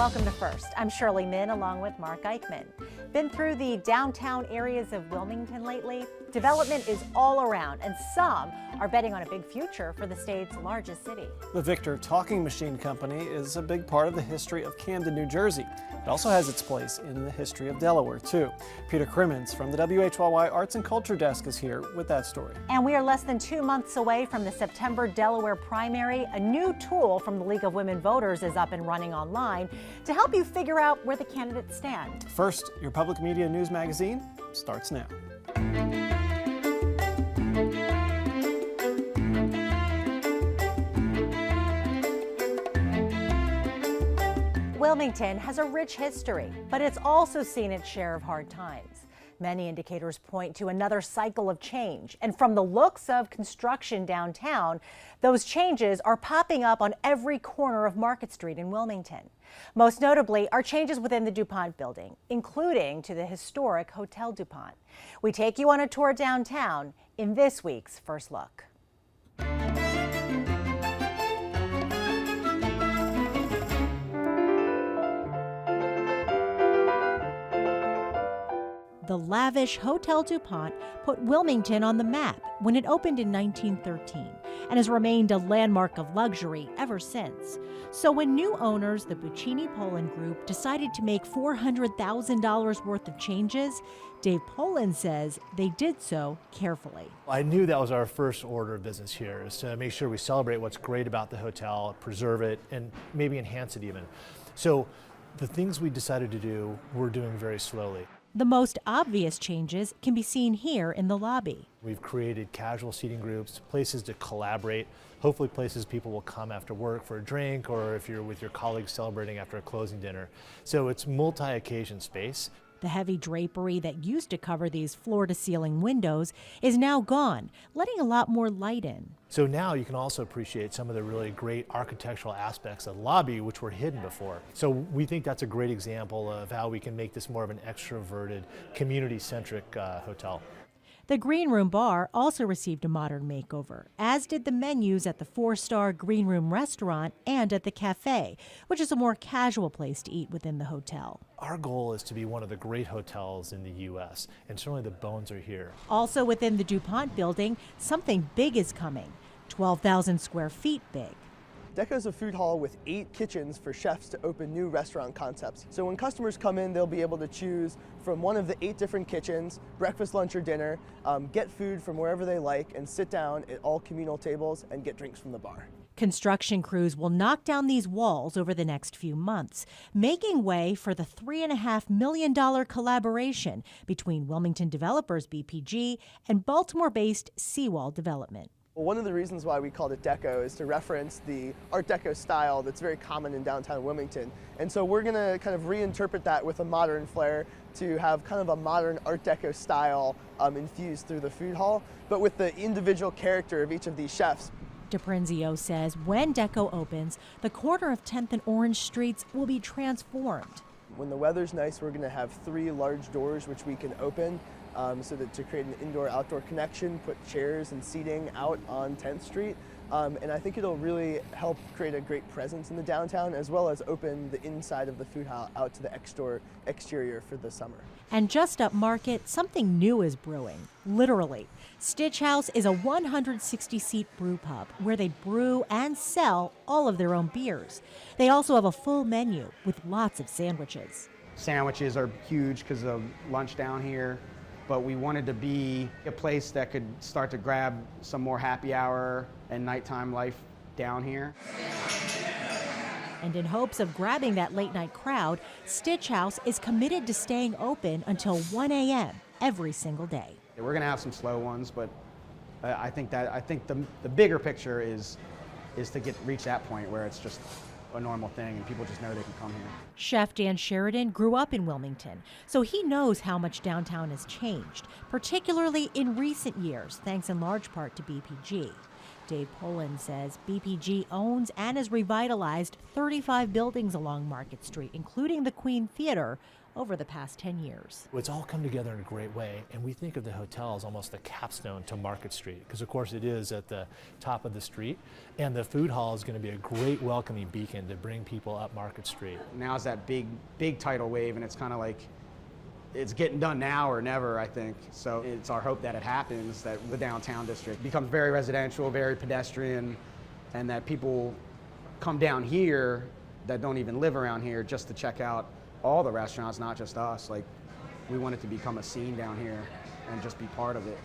welcome to First. I'm Shirley Min along with Mark Eichman. Been through the downtown areas of Wilmington lately? Development is all around, and some are betting on a big future for the state's largest city. The Victor Talking Machine Company is a big part of the history of Camden, New Jersey. It also has its place in the history of Delaware, too. Peter Crimmins from the WHYY Arts and Culture Desk is here with that story. And we are less than 2 months away from the September Delaware primary. A new tool from the League of Women Voters is up and running online to help you figure out where the candidates stand. First, your public media news magazine starts now. Wilmington has a rich history, but it's also seen its share of hard times. Many indicators point to another cycle of change, and from the looks of construction downtown, those changes are popping up on every corner of Market Street in Wilmington. Most notably are changes within the DuPont building, including to the historic Hotel DuPont. We take you on a tour downtown in this week's First Look. The lavish Hotel DuPont put Wilmington on the map when it opened in 1913 and has remained a landmark of luxury ever since. So when new owners, the Buccini-Poland Group, decided to make $400,000 worth of changes, Dave Poland says they did so carefully. I knew that was our first order of business here, is to make sure we celebrate what's great about the hotel, preserve it, and maybe enhance it even. So the things we decided to do, we're doing very slowly. The most obvious changes can be seen here in the lobby. We've created casual seating groups, places to collaborate, hopefully places people will come after work for a drink, or if you're with your colleagues celebrating after a closing dinner. So it's multi-occasion space. The heavy drapery that used to cover these floor-to-ceiling windows is now gone, letting a lot more light in. So now you can also appreciate some of the really great architectural aspects of the lobby, which were hidden before. So we think that's a great example of how we can make this more of an extroverted, community-centric hotel. The Green Room Bar also received a modern makeover, as did the menus at the 4-star Green Room restaurant and at the cafe, which is a more casual place to eat within the hotel. Our goal is to be one of the great hotels in the U.S., and certainly the bones are here. Also within the DuPont building, something big is coming, 12,000 square feet big. Deco's a food hall with 8 kitchens for chefs to open new restaurant concepts. So when customers come in, they'll be able to choose from one of the 8 different kitchens, breakfast, lunch, or dinner, get food from wherever they like, and sit down at all communal tables and get drinks from the bar. Construction crews will knock down these walls over the next few months, making way for the $3.5 million collaboration between Wilmington developers BPG and Baltimore-based Seawall Development. Well, one of the reasons why we called it Deco is to reference the Art Deco style that's very common in downtown Wilmington. And so we're going to kind of reinterpret that with a modern flair to have kind of a modern Art Deco style infused through the food hall, but with the individual character of each of these chefs. DePrinzio says when Deco opens, the corner of 10th and Orange Streets will be transformed. When the weather's nice, we're going to have 3 large doors which we can open so that to create an indoor-outdoor connection, put chairs and seating out on 10th Street. And I think it'll really help create a great presence in the downtown, as well as open the inside of the food hall out to the exterior for the summer. And just up Market, something new is brewing, literally. Stitch House is a 160-seat brew pub where they brew and sell all of their own beers. They also have a full menu with lots of sandwiches. Sandwiches are huge because of lunch down here, but we wanted to be a place that could start to grab some more happy hour and nighttime life down here. And in hopes of grabbing that late-night crowd, Stitch House is committed to staying open until 1 a.m. every single day. We're going to have some slow ones, but I think the bigger picture is to reach that point where it's just a normal thing and people just know they can come here. Chef Dan Sheridan grew up in Wilmington, so he knows how much downtown has changed, particularly in recent years, thanks in large part to BPG. Dave Poland says BPG owns and has revitalized 35 buildings along Market Street, including the Queen Theater, over the past 10 years. It's all come together in a great way, and we think of the hotel as almost the capstone to Market Street, because of course it is at the top of the street, and the food hall is going to be a great welcoming beacon to bring people up Market Street. Now's that big tidal wave, and it's kind of like, it's getting done now or never, I think. So it's our hope that it happens, that the downtown district becomes very residential, very pedestrian, and that people come down here that don't even live around here just to check out all the restaurants, not just us. Like, we want it to become a scene down here and just be part of it.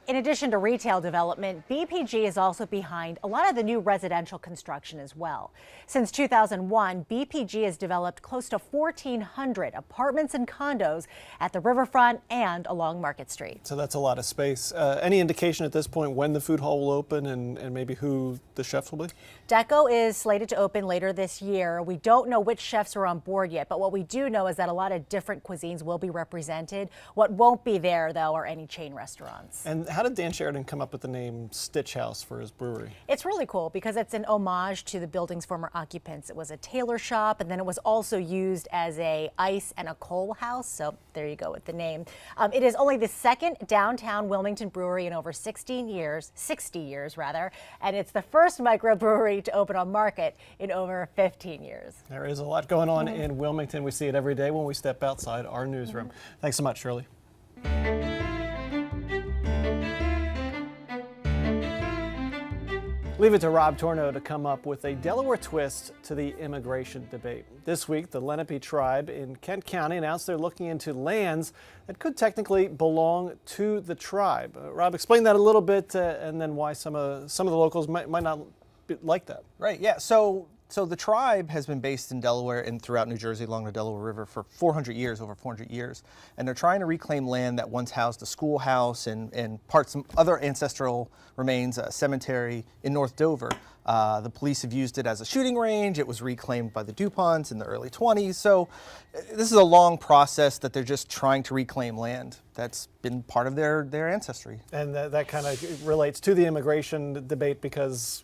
In addition to retail development, BPG is also behind a lot of the new residential construction as well. Since 2001, BPG has developed close to 1,400 apartments and condos at the riverfront and along Market Street. So that's a lot of space. Any indication at this point when the food hall will open and maybe who the chefs will be? Deco is slated to open later this year. We don't know which chefs are on board yet, but what we do know is that a lot of different cuisines will be represented. What won't be there, though, are any chain restaurants. And how did Dan Sheridan come up with the name Stitch House for his brewery? It's really cool because it's an homage to the building's former occupants. It was a tailor shop, and then it was also used as a ice and a coal house. So there you go with the name. It is only the second downtown Wilmington brewery in over 60 years, and it's the first microbrewery to open on Market in over 15 years. There is a lot going on in Wilmington. We see it every day when we step outside our newsroom. Thanks so much, Shirley. Leave it to Rob Torno to come up with a Delaware twist to the immigration debate. This week, the Lenape Tribe in Kent County announced they're looking into lands that could technically belong to the tribe. Rob, explain that a little bit and then why some of the locals might not like that. Right, yeah. So the tribe has been based in Delaware and throughout New Jersey along the Delaware River for 400 years, over 400 years. And they're trying to reclaim land that once housed a schoolhouse and some other ancestral remains, a cemetery in North Dover. The police have used it as a shooting range. It was reclaimed by the DuPonts in the early 20s. So this is a long process that they're just trying to reclaim land that's been part of their ancestry. And that kind of relates to the immigration debate because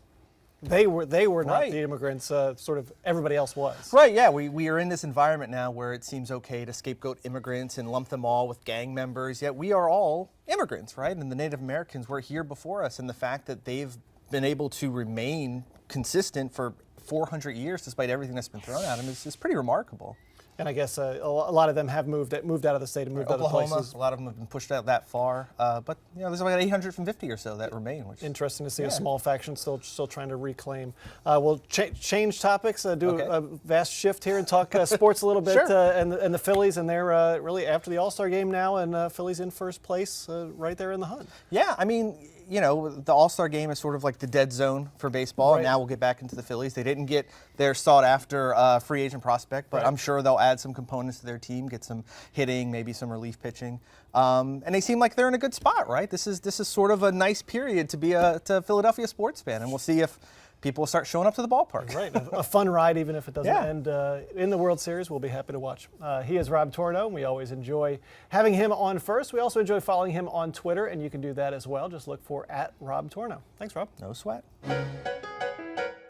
they were not Right. the immigrants, sort of everybody else was. Right, yeah, we are in this environment now where it seems okay to scapegoat immigrants and lump them all with gang members, yet we are all immigrants, right? And the Native Americans were here before us, and the fact that they've been able to remain consistent for 400 years despite everything that's been thrown at them is pretty remarkable. And I guess a lot of them have moved out of the state and moved Oklahoma, other places. a lot of them have been pushed out that far, but there's about 850 or so that remain. Which Interesting to see Yeah. a small faction still trying to reclaim. We'll change topics, do a vast shift here and talk sports a little bit. Sure. And the Phillies, and they're really after the All-Star game now, and Phillies in first place, right there in the hunt. Yeah, I mean, the All-Star game is sort of like the dead zone for baseball. Right. Now we'll get back into the Phillies. They didn't get their sought-after free agent prospect, but Right. I'm sure they'll add some components to their team, get some hitting, maybe some relief pitching, and they seem like they're in a good spot, right? This is sort of a nice period to be a Philadelphia sports fan, and we'll see if people start showing up to the ballpark. Right, a fun ride, even if it doesn't Yeah. end in the World Series. We'll be happy to watch. He is Rob Torno, and we always enjoy having him on first. We also enjoy following him on Twitter, and you can do that as well. Just look for @RobTorno. Thanks, Rob. No sweat.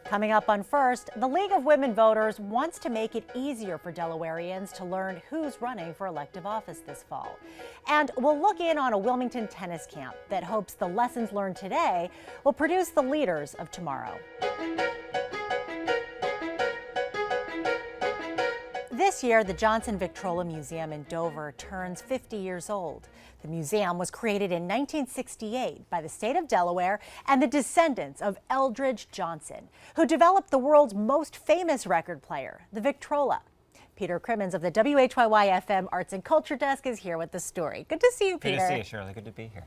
Coming up on First, the League of Women Voters wants to make it easier for Delawareans to learn who's running for elective office this fall. And we'll look in on a Wilmington tennis camp that hopes the lessons learned today will produce the leaders of tomorrow. This year, the Johnson Victrola Museum in Dover turns 50 years old. The museum was created in 1968 by the state of Delaware and the descendants of Eldridge Johnson, who developed the world's most famous record player, the Victrola. Peter Crimmins of the WHYY-FM Arts and Culture Desk is here with the story. Good to see you, Peter. Good to see you, Shirley. Good to be here.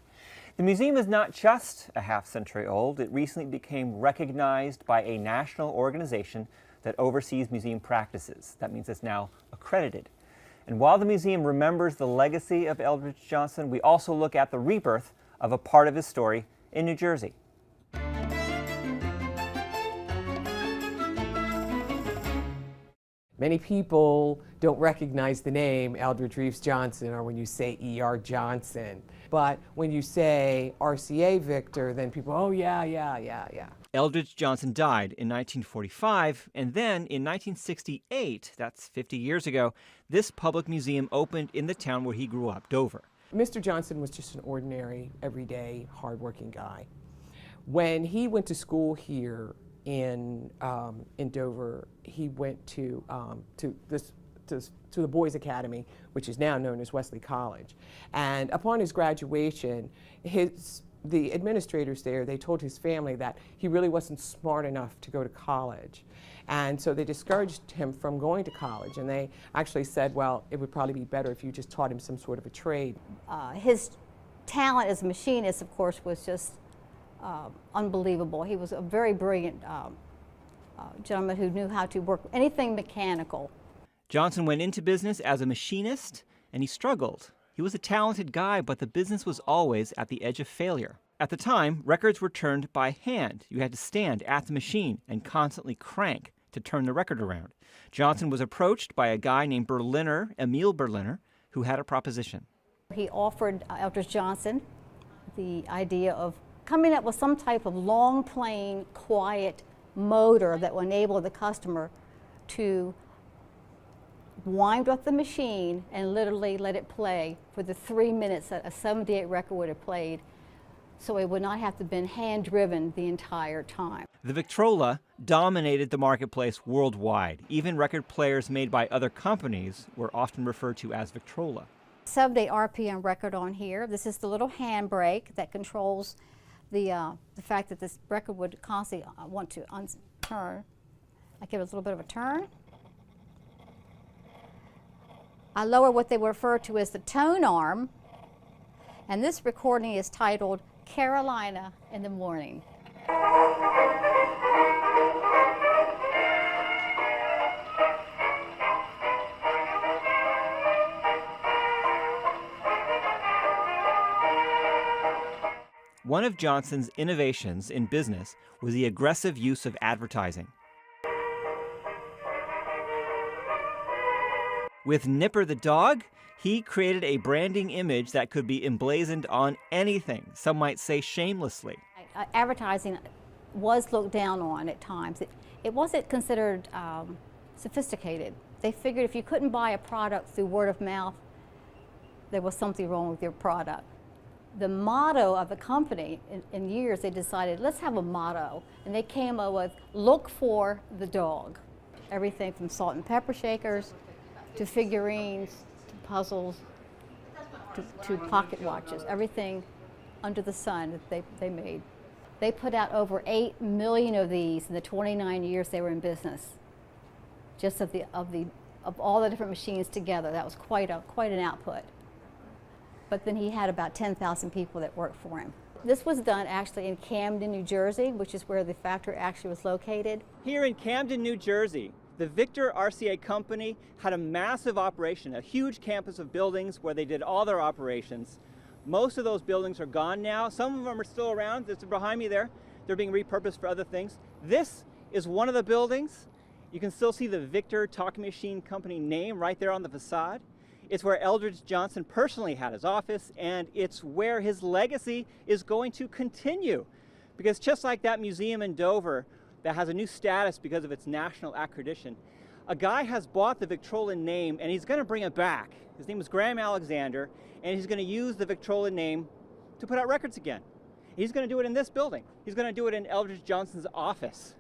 The museum is not just a half-century old. It recently became recognized by a national organization that oversees museum practices. That means it's now accredited. And while the museum remembers the legacy of Eldridge Johnson, we also look at the rebirth of a part of his story in New Jersey. Many people don't recognize the name Eldridge Reeves Johnson, or when you say E.R. Johnson. But when you say RCA Victor, then people, oh yeah. Eldridge Johnson died in 1945, and then in 1968, that's 50 years ago, this public museum opened in the town where he grew up, Dover. Mr. Johnson was just an ordinary, everyday, hardworking guy. When he went to school here in Dover, he went to the Boys Academy, which is now known as Wesley College. And upon his graduation, the administrators there, they told his family that he really wasn't smart enough to go to college. And so they discouraged him from going to college. And they actually said, well, it would probably be better if you just taught him some sort of a trade. His talent as a machinist, of course, was just unbelievable. He was a very brilliant gentleman who knew how to work anything mechanical. Johnson went into business as a machinist, and he struggled. He was a talented guy, but the business was always at the edge of failure. At the time, records were turned by hand. You had to stand at the machine and constantly crank to turn the record around. Johnson was approached by a guy named Emil Berliner, who had a proposition. He offered Eldridge Johnson the idea of coming up with some type of long, plain, quiet motor that will enable the customer to wind up the machine and literally let it play for the 3 minutes that a 78 record would have played, so it would not have to been hand-driven the entire time. The Victrola dominated the marketplace worldwide. Even record players made by other companies were often referred to as Victrola. 78 RPM record on here. This is the little handbrake that controls the fact that this record would constantly want to turn. I give it a little bit of a turn. I lower what they refer to as the tone arm, and this recording is titled Carolina in the Morning. One of Johnson's innovations in business was the aggressive use of advertising. With Nipper the dog, he created a branding image that could be emblazoned on anything, some might say shamelessly. Advertising was looked down on at times. It wasn't considered sophisticated. They figured if you couldn't buy a product through word of mouth, there was something wrong with your product. The motto of the company, in years, they decided, let's have a motto. And they came up with, look for the dog. Everything from salt and pepper shakers, to figurines, to puzzles, to pocket watches, everything under the sun that they made. They put out over 8 million of these in the 29 years they were in business. Just of all the different machines together, that was quite an output. But then he had about 10,000 people that worked for him. This was done actually in Camden, New Jersey, which is where the factory actually was located. Here in Camden, New Jersey, the Victor RCA company had a massive operation, a huge campus of buildings where they did all their operations. Most of those buildings are gone now. Some of them are still around. They're behind me there. They're being repurposed for other things. This is one of the buildings. You can still see the Victor Talking Machine Company name right there on the facade. It's where Eldridge Johnson personally had his office, and it's where his legacy is going to continue. Because just like that museum in Dover that has a new status because of its national accreditation, a guy has bought the Victrola name and he's going to bring it back. His name is Graham Alexander, and he's going to use the Victrola name to put out records again. He's going to do it in this building. He's going to do it in Eldridge Johnson's office.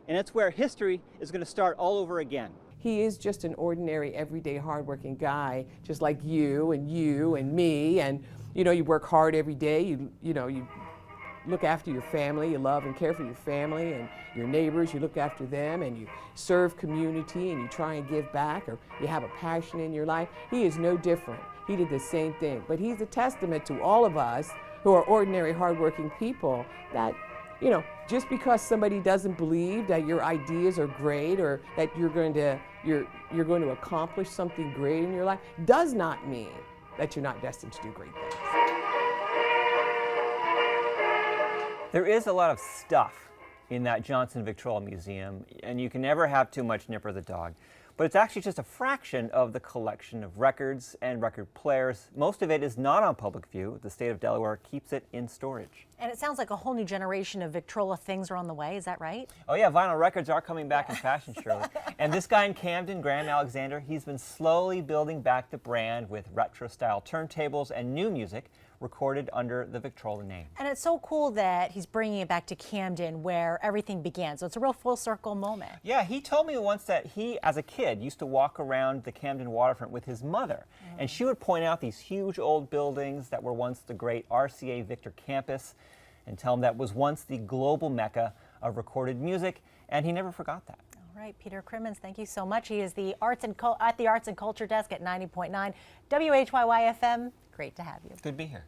And it's where history is going to start all over again. He is just an ordinary, everyday, hardworking guy, just like you and me. And you work hard every day. You look after your family. You love and care for your family and your neighbors. You look after them, and you serve community, and you try and give back, or you have a passion in your life. He is no different. He did the same thing. But he's a testament to all of us who are ordinary, hardworking people that, just because somebody doesn't believe that your ideas are great or that you're going to accomplish something great in your life does not mean that you're not destined to do great things. There is a lot of stuff in that Johnson Victrola Museum, and you can never have too much Nipper the dog. But it's actually just a fraction of the collection of records and record players. Most of it is not on public view. The state of Delaware keeps it in storage. And it sounds like a whole new generation of Victrola things are on the way. Is that right? Oh yeah, vinyl records are coming back in fashion, Shirley. And this guy in Camden, Graham Alexander, he's been slowly building back the brand with retro-style turntables and new music recorded under the Victrola name. And it's so cool that he's bringing it back to Camden where everything began. So it's a real full circle moment. Yeah, he told me once that he, as a kid, used to walk around the Camden waterfront with his mother. And she would point out these huge old buildings that were once the great RCA Victor campus and tell him that was once the global mecca of recorded music, and he never forgot that. All right, Peter Crimmins, thank you so much. He is the at the Arts and Culture Desk at 90.9 WHYY FM. Great to have you. Good to be here.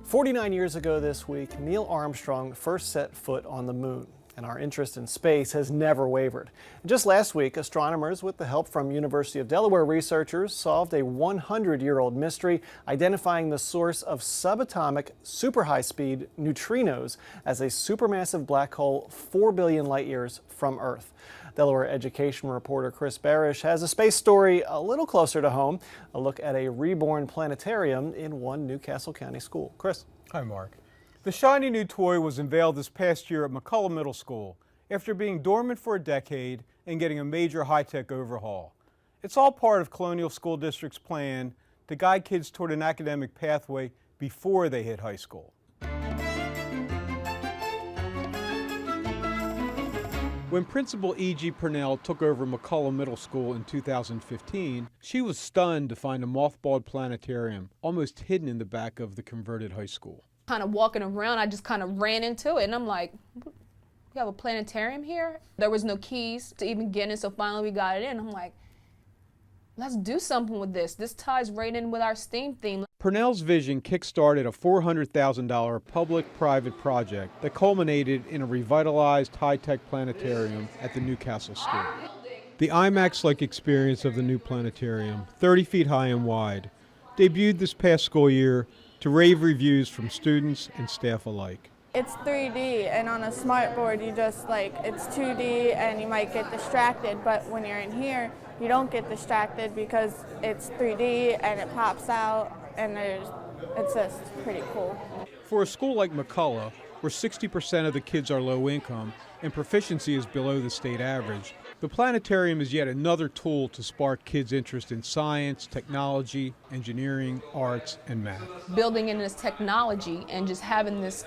49 years ago this week, Neil Armstrong first set foot on the moon, and our interest in space has never wavered. Just last week, astronomers, with the help from University of Delaware researchers, solved a 100-year-old mystery, identifying the source of subatomic, super high-speed neutrinos as a supermassive black hole 4 billion light years from Earth. Delaware education reporter Chris Barish has a space story a little closer to home, a look at a reborn planetarium in one Newcastle County school. Chris. Hi, Mark. The shiny new toy was unveiled this past year at McCullough Middle School after being dormant for a decade and getting a major high-tech overhaul. It's all part of Colonial School District's plan to guide kids toward an academic pathway before they hit high school. When Principal E.G. Purnell took over McCullough Middle School in 2015, she was stunned to find a mothballed planetarium almost hidden in the back of the converted high school. Kind of walking around, I just kind of ran into it, and I'm like, we have a planetarium here? There was no keys to even get in, so finally we got it in. I'm like, let's do something with this. This ties right in with our STEAM theme. Purnell's vision kick-started a $400,000 public-private project that culminated in a revitalized high-tech planetarium at the Newcastle School. The IMAX-like experience of the new planetarium, 30 feet high and wide, debuted this past school year to rave reviews from students and staff alike. It's 3D, and on a smart board you just it's 2D and you might get distracted, but when you're in here you don't get distracted because it's 3D and it pops out, and it's just pretty cool. For a school like McCullough, where 60% of the kids are low income and proficiency is below the state average, the planetarium is yet another tool to spark kids' interest in science, technology, engineering, arts, and math. Building in this technology and just having this,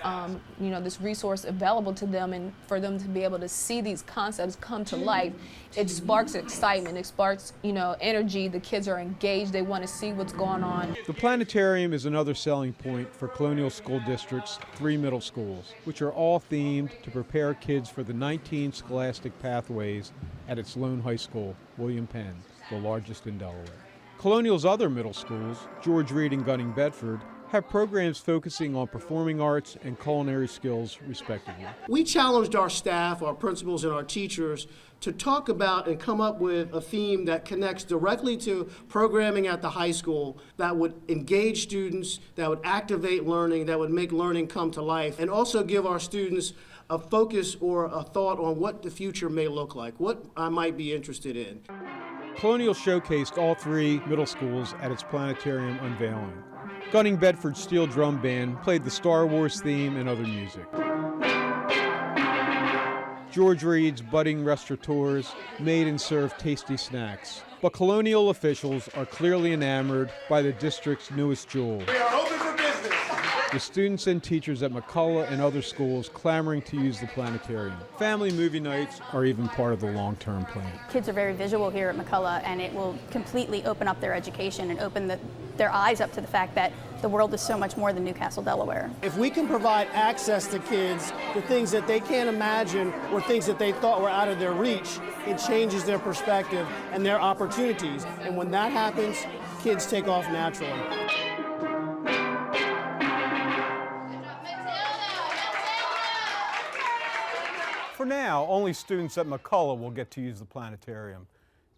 this resource available to them, and for them to be able to see these concepts come to life, it sparks excitement, it sparks, energy. The kids are engaged, they want to see what's going on. The planetarium is another selling point for Colonial School District's 3 middle schools, which are all themed to prepare kids for the 19 scholastic pathways at its lone high school, William Penn, the largest in Delaware. Colonial's other middle schools, George Reed and Gunning Bedford, have programs focusing on performing arts and culinary skills, respectively. We challenged our staff, our principals, and our teachers to talk about and come up with a theme that connects directly to programming at the high school that would engage students, that would activate learning, that would make learning come to life, and also give our students a focus or a thought on what the future may look like, what I might be interested in. Colonial showcased all 3 middle schools at its planetarium unveiling. Gunning Bedford's steel drum band played the Star Wars theme and other music. George Reed's budding restaurateurs made and served tasty snacks. But Colonial officials are clearly enamored by the district's newest jewel. We are open for business. The students and teachers at McCullough and other schools clamoring to use the planetarium. Family movie nights are even part of the long-term plan. Kids are very visual here at McCullough, and it will completely open up their education and open their eyes up to the fact that the world is so much more than Newcastle, Delaware. If we can provide access to kids to things that they can't imagine or things that they thought were out of their reach, it changes their perspective and their opportunities. And when that happens, kids take off naturally. For now, only students at McCullough will get to use the planetarium.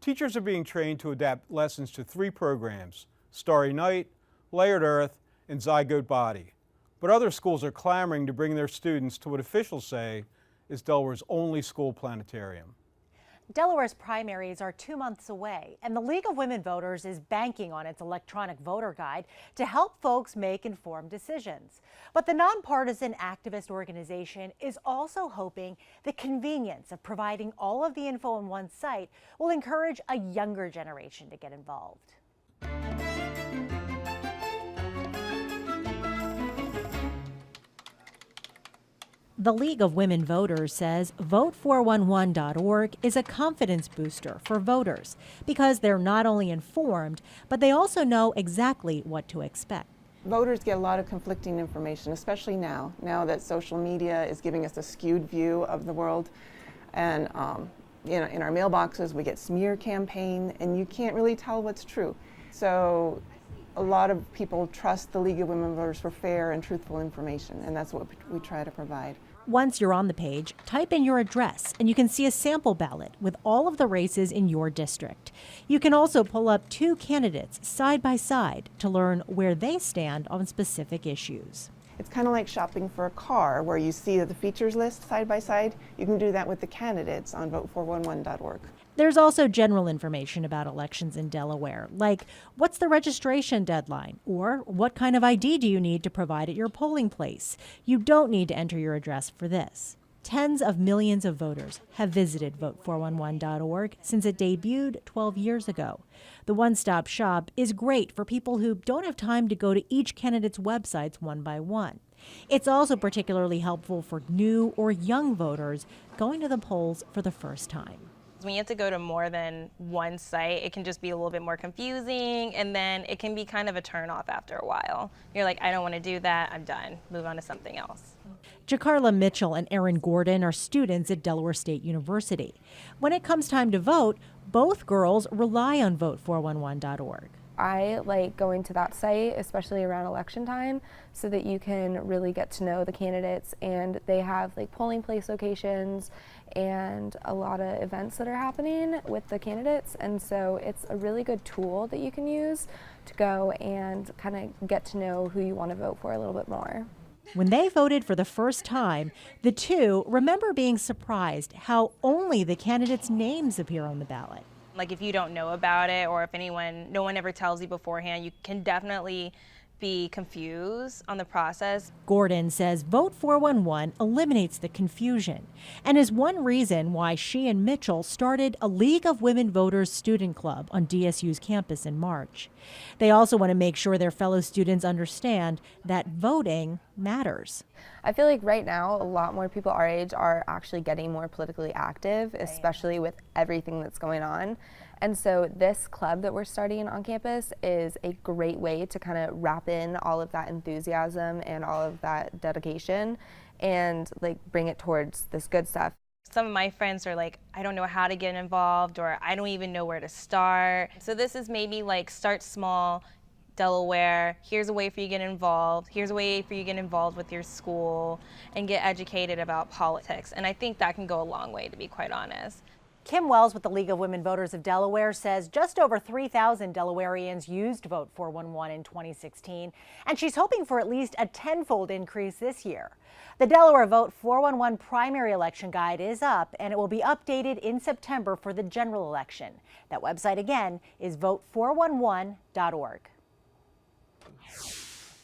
Teachers are being trained to adapt lessons to 3 programs: Starry Night, Layered Earth, and Zygote Body. But other schools are clamoring to bring their students to what officials say is Delaware's only school planetarium. Delaware's primaries are 2 months away, and the League of Women Voters is banking on its electronic voter guide to help folks make informed decisions. But the nonpartisan activist organization is also hoping the convenience of providing all of the info on one site will encourage a younger generation to get involved. The League of Women Voters says Vote411.org is a confidence booster for voters because they're not only informed, but they also know exactly what to expect. Voters get a lot of conflicting information, especially now that social media is giving us a skewed view of the world. And in our mailboxes, we get smear campaign, and you can't really tell what's true. So a lot of people trust the League of Women Voters for fair and truthful information, and that's what we try to provide. Once you're on the page, type in your address and you can see a sample ballot with all of the races in your district. You can also pull up 2 candidates side by side to learn where they stand on specific issues. It's kind of like shopping for a car where you see the features list side by side. You can do that with the candidates on Vote411.org. There's also general information about elections in Delaware, like what's the registration deadline, or what kind of ID do you need to provide at your polling place. You don't need to enter your address for this. Tens of millions of voters have visited Vote411.org since it debuted 12 years ago. The one-stop shop is great for people who don't have time to go to each candidate's websites one by one. It's also particularly helpful for new or young voters going to the polls for the first time. When you have to go to more than one site, it can just be a little bit more confusing, and then it can be kind of a turnoff after a while. You're like, I don't want to do that, I'm done, move on to something else. Jacarla Mitchell and Erin Gordon are students at Delaware State University. When it comes time to vote, both girls rely on Vote411.org. I like going to that site, especially around election time, so that you can really get to know the candidates, and they have like polling place locations and a lot of events that are happening with the candidates, and so it's a really good tool that you can use to go and kind of get to know who you want to vote for a little bit more. When they voted for the first time, the two remember being surprised how only the candidates' names appear on the ballot. Like if you don't know about it, or if no one ever tells you beforehand, you can definitely be confused on the process. Gordon says Vote411 eliminates the confusion and is one reason why she and Mitchell started a League of Women Voters student club on DSU's campus in March. They also want to make sure their fellow students understand that voting matters. I feel like right now a lot more people our age are actually getting more politically active, especially with everything that's going on. And so this club that we're starting on campus is a great way to kind of wrap in all of that enthusiasm and all of that dedication and like bring it towards this good stuff. Some of my friends are like, I don't know how to get involved, or I don't even know where to start. So this is maybe like start small, Delaware, here's a way for you to get involved, here's a way for you to get involved with your school and get educated about politics. And I think that can go a long way, to be quite honest. Kim Wells with the League of Women Voters of Delaware says just over 3,000 Delawareans used Vote411 in 2016, and she's hoping for at least a tenfold increase this year. The Delaware Vote411 primary election guide is up, and it will be updated in September for the general election. That website again is Vote411.org.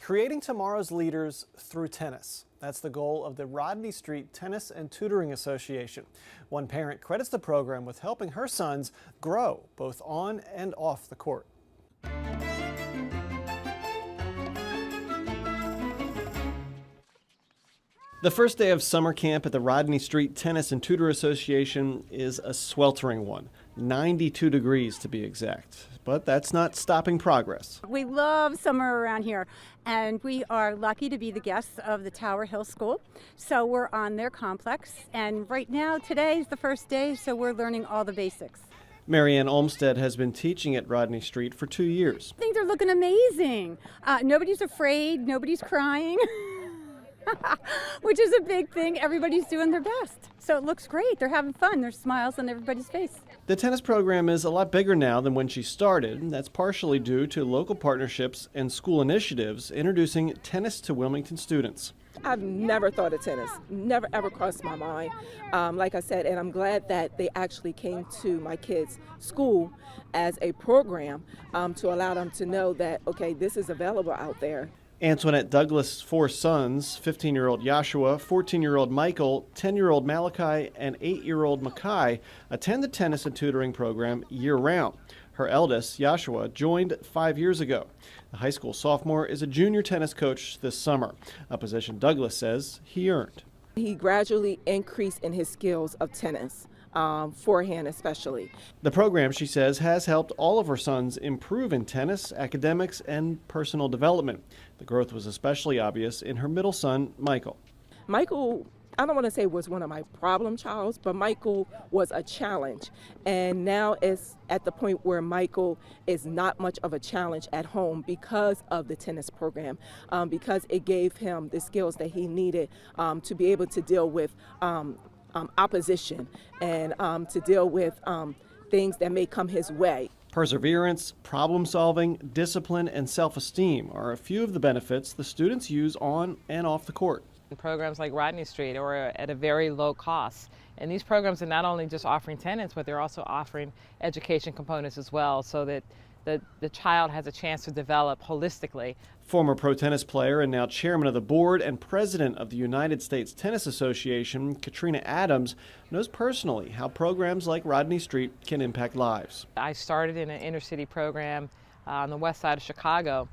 Creating tomorrow's leaders through tennis. That's the goal of the Rodney Street Tennis and Tutoring Association. One parent credits the program with helping her sons grow both on and off the court. The first day of summer camp at the Rodney Street Tennis and Tutor Association is a sweltering one, 92 degrees to be exact. But that's not stopping progress. We love summer around here, and we are lucky to be the guests of the Tower Hill School. So we're on their complex, and right now, today is the first day, so we're learning all the basics. Marianne Olmstead has been teaching at Rodney Street for 2 years. Things are looking amazing. Nobody's afraid, nobody's crying. which is a big thing. Everybody's doing their best. So it looks great. They're having fun. There's smiles on everybody's face. The tennis program is a lot bigger now than when she started. That's partially due to local partnerships and school initiatives introducing tennis to Wilmington students. I've never thought of tennis, never ever crossed my mind, like I said, and I'm glad that they actually came to my kids' school as a program to allow them to know that, okay, this is available out there. Antoinette Douglas' 4 sons, 15-year-old Joshua, 14-year-old Michael, 10-year-old Malachi, and 8-year-old Makai, attend the tennis and tutoring program year-round. Her eldest, Joshua, joined 5 years ago. The high school sophomore is a junior tennis coach this summer, a position Douglas says he earned. He gradually increased in his skills of tennis, forehand especially. The program, she says, has helped all of her sons improve in tennis, academics, and personal development. The growth was especially obvious in her middle son, Michael. Michael, I don't want to say was one of my problem childs, but Michael was a challenge. And now it's at the point where Michael is not much of a challenge at home because of the tennis program, because it gave him the skills that he needed to be able to deal with opposition and to deal with things that may come his way. Perseverance, problem solving, discipline, and self-esteem are a few of the benefits the students use on and off the court. Programs like Rodney Street or at a very low cost. And these programs are not only just offering tennis, but they're also offering education components as well, so that the child has a chance to develop holistically. Former pro tennis player and now chairman of the board and president of the United States Tennis Association, Katrina Adams, knows personally how programs like Rodney Street can impact lives. I started in an inner city program on the west side of Chicago,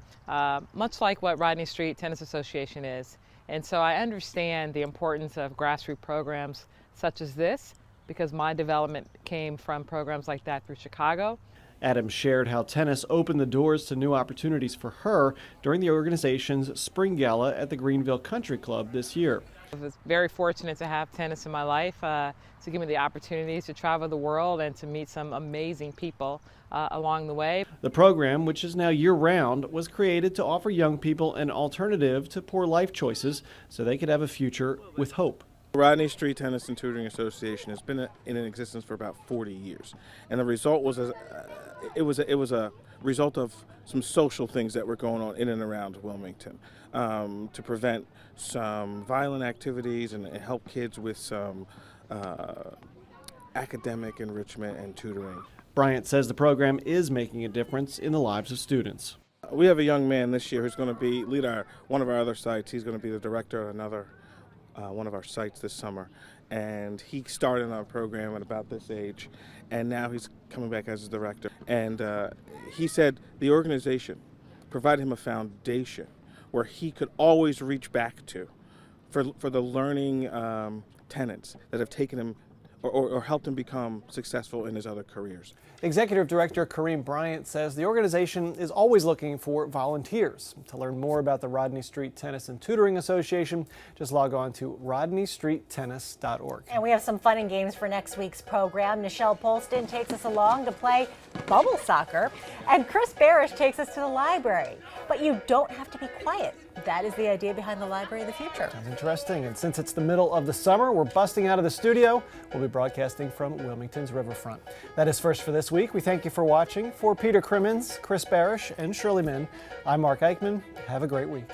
much like what Rodney Street Tennis Association is. And so I understand the importance of grassroots programs such as this, because my development came from programs like that through Chicago. Adams shared how tennis opened the doors to new opportunities for her during the organization's spring gala at the Greenville Country Club this year. I was very fortunate to have tennis in my life, to give me the opportunities to travel the world and to meet some amazing people along the way. The program, which is now year-round, was created to offer young people an alternative to poor life choices so they could have a future with hope. Rodney Street Tennis and Tutoring Association has been in existence for about 40 years, and the result was it was a result of some social things that were going on in and around Wilmington to prevent some violent activities and help kids with some academic enrichment and tutoring. Bryant says the program is making a difference in the lives of students. We have a young man this year who's going to lead one of our other sites. He's going to be the director of one of our sites this summer, and he started on our program at about this age, and now he's coming back as a director. And he said the organization provided him a foundation where he could always reach back to for the learning tenets that have taken him or helped him become successful in his other careers. Executive Director Kareem Bryant says the organization is always looking for volunteers. To learn more about the Rodney Street Tennis and Tutoring Association, just log on to rodneystreettennis.org. And we have some fun and games for next week's program. Nichelle Polston takes us along to play bubble soccer, and Chris Barish takes us to the library. But you don't have to be quiet. That is the idea behind the Library of the Future. Sounds interesting. And since it's the middle of the summer, we're busting out of the studio. We'll be broadcasting from Wilmington's riverfront. That is first for this week. We thank you for watching. For Peter Crimmins, Chris Barish, and Shirley Min, I'm Mark Eichman. Have a great week.